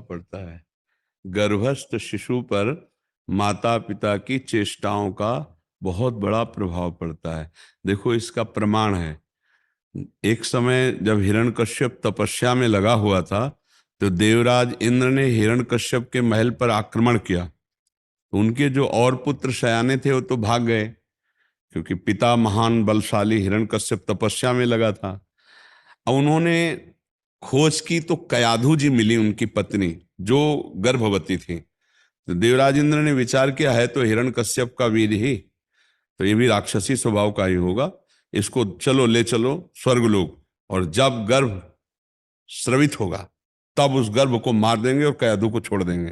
पड़ता है। गर्भस्थ शिशु पर माता पिता की चेष्टाओं का बहुत बड़ा प्रभाव पड़ता है। देखो, इसका प्रमाण है, एक समय जब हिरण्यकश्यप तपस्या में लगा हुआ था तो देवराज इंद्र ने हिरण्यकश्यप के महल पर आक्रमण किया। तो उनके जो और पुत्र शयाने थे वो तो भाग गए, क्योंकि पिता महान बलशाली हिरण्यकश्यप तपस्या में लगा था। अब उन्होंने खोज की तो कयाधु जी मिली, उनकी पत्नी जो गर्भवती थी। तो देवराज इंद्र ने विचार किया, है तो हिरण्यकश्यप का वीर ही, तो ये भी राक्षसी स्वभाव का ही होगा, इसको चलो ले चलो स्वर्गलोक, और जब गर्भ स्रवित होगा तब उस गर्भ को मार देंगे और कयाधु को छोड़ देंगे।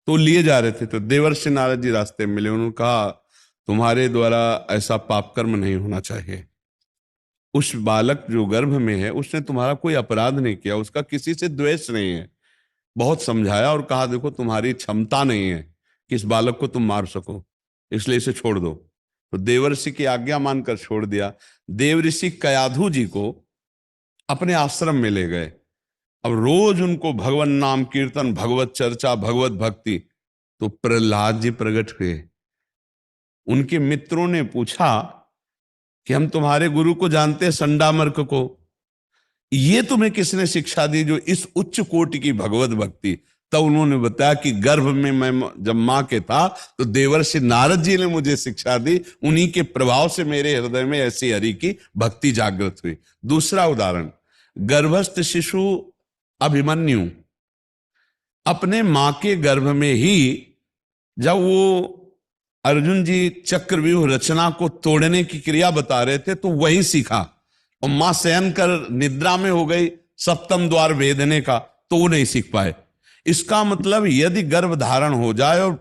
तो लिए जा रहे थे तो देवर्षि नारद जी रास्ते में मिले। उन्होंने कहा, तुम्हारे द्वारा ऐसा पाप कर्म नहीं होना चाहिए। उस बालक जो गर्भ में है उसने तुम्हारा कोई अपराध नहीं किया, उसका किसी से द्वेष नहीं है। बहुत समझाया और कहा, देखो तुम्हारी क्षमता नहीं है कि इस बालक को तुम मार सको, इसलिए इसे छोड़ दो। तो देवर्षि की आज्ञा मानकर छोड़ दिया। देवऋषि कयाधु जी को अपने आश्रम में ले गए। अब रोज उनको भगवान नाम कीर्तन, भगवत चर्चा, भगवत भक्ति। तो प्रहलाद जी प्रकट हुए। उनके मित्रों ने पूछा कि हम तुम्हारे गुरु को जानते हैं, संडामर्क को, ये तुम्हें किसने शिक्षा दी जो इस उच्च कोटि की भगवत भक्ति। तब उन्होंने बताया कि गर्भ में मैं जब मां के था तो देवर्षि नारद जी ने मुझे शिक्षा दी, उन्हीं के प्रभाव से मेरे हृदय में ऐसी हरि की भक्ति जागृत हुई। दूसरा उदाहरण, गर्भस्थ शिशु अभिमन्यु अपने मां के गर्भ में ही जब वो अर्जुन जी चक्रव्यूह रचना को तोड़ने की क्रिया बता रहे थे तो वही सीखा, और मां शयन कर निद्रा में हो गई सप्तम द्वार भेदने का, तो वो नहीं सीख पाए। इसका मतलब यदि गर्भ धारण हो जाए और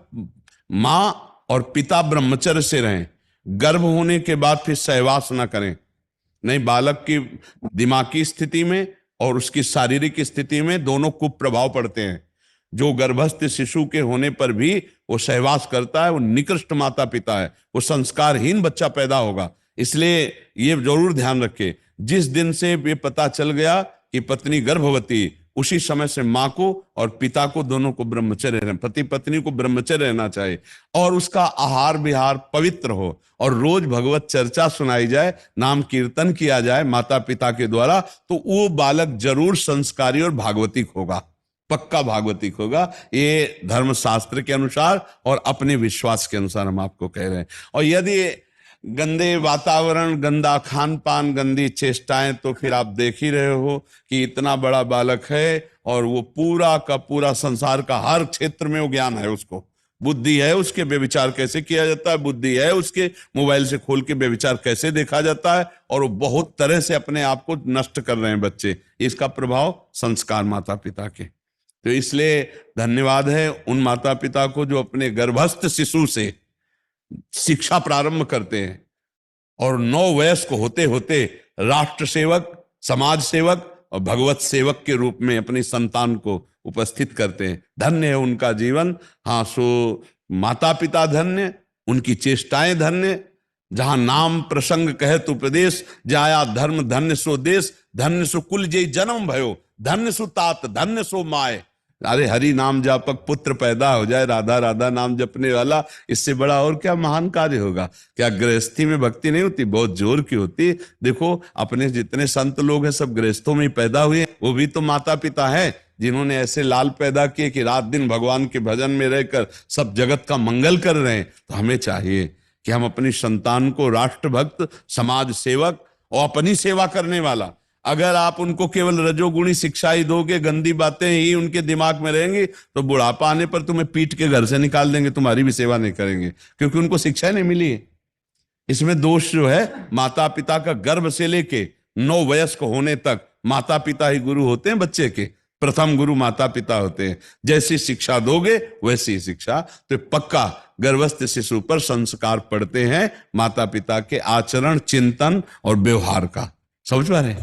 मां और पिता ब्रह्मचर्य से रहें, गर्भ होने के बाद फिर सहवास न करें, नहीं बालक की दिमागी स्थिति में और उसकी शारीरिक स्थिति में दोनों कुप्रभाव पड़ते हैं। जो गर्भस्थ शिशु के होने पर भी वो सहवास करता है, वो निकृष्ट माता पिता है, वो संस्कारहीन बच्चा पैदा होगा। इसलिए ये जरूर ध्यान रखे, जिस दिन से ये पता चल गया कि पत्नी गर्भवती, उसी समय से मां को और पिता को दोनों को ब्रह्मचर्य रहना, पति पत्नी को ब्रह्मचर्य रहना चाहिए, और उसका आहार विहार पवित्र हो, और रोज भगवत चर्चा सुनाई जाए, नाम कीर्तन किया जाए माता पिता के द्वारा, तो वो बालक जरूर संस्कारी और भागवतिक होगा, पक्का भागवतिक होगा। ये धर्मशास्त्र के अनुसार और अपने विश्वास के अनुसार हम आपको कह रहे हैं। और यदि गंदे वातावरण, गंदा खान पान, गंदी चेष्टाएं, तो फिर आप देख ही रहे हो कि इतना बड़ा बालक है और वो पूरा का पूरा संसार का हर क्षेत्र में वो ज्ञान है, उसको बुद्धि है, उसके व्यभिचार कैसे किया जाता है, बुद्धि है उसके मोबाइल से खोल के व्यभिचार कैसे देखा जाता है, और वो बहुत तरह से अपने आप को नष्ट कर रहे हैं बच्चे। इसका प्रभाव संस्कार माता पिता के। तो इसलिए धन्यवाद है उन माता पिता को जो अपने गर्भस्थ शिशु से शिक्षा प्रारंभ करते हैं और 9 वयस्क होते होते राष्ट्र सेवक, समाज सेवक और भगवत सेवक के रूप में अपनी संतान को उपस्थित करते हैं। धन्य है उनका जीवन। हाँ, सो माता पिता धन्य, उनकी चेष्टाएं धन्य। जहां नाम प्रसंग कहत उपदेश, जाया धर्म धन्य सो देश, धन्य सो कुल जय जन्म भयो, धन्य सो तात, धन्य सो माए। अरे हरि नाम जापक पुत्र पैदा हो जाए, राधा राधा नाम जपने वाला, इससे बड़ा और क्या महान कार्य होगा। क्या गृहस्थी में भक्ति नहीं होती? बहुत जोर की होती। देखो अपने जितने संत लोग हैं सब गृहस्थों में ही पैदा हुए, वो भी तो माता पिता है जिन्होंने ऐसे लाल पैदा किए कि रात दिन भगवान के भजन में रहकर सब जगत का मंगल कर रहे हैं। तो हमें चाहिए कि हम अपनी संतान को राष्ट्रभक्त, समाज सेवक और अपनी सेवा करने वाला, अगर आप उनको केवल रजोगुणी शिक्षा ही दोगे, गंदी बातें ही उनके दिमाग में रहेंगी, तो बुढ़ापा आने पर तुम्हें पीट के घर से निकाल देंगे, तुम्हारी भी सेवा नहीं करेंगे, क्योंकि उनको शिक्षा नहीं मिली है। इसमें दोष जो है, माता पिता का गर्भ से लेके 9 वयस्क होने तक माता पिता ही गुरु होते हैं बच्चे के। प्रथम गुरु माता पिता होते हैं। जैसी शिक्षा दोगे वैसी शिक्षा। तो पक्का गर्भस्थ शिशु पर संस्कार पड़ते हैं माता पिता के आचरण, चिंतन और व्यवहार का। समझ पा रहे हैं?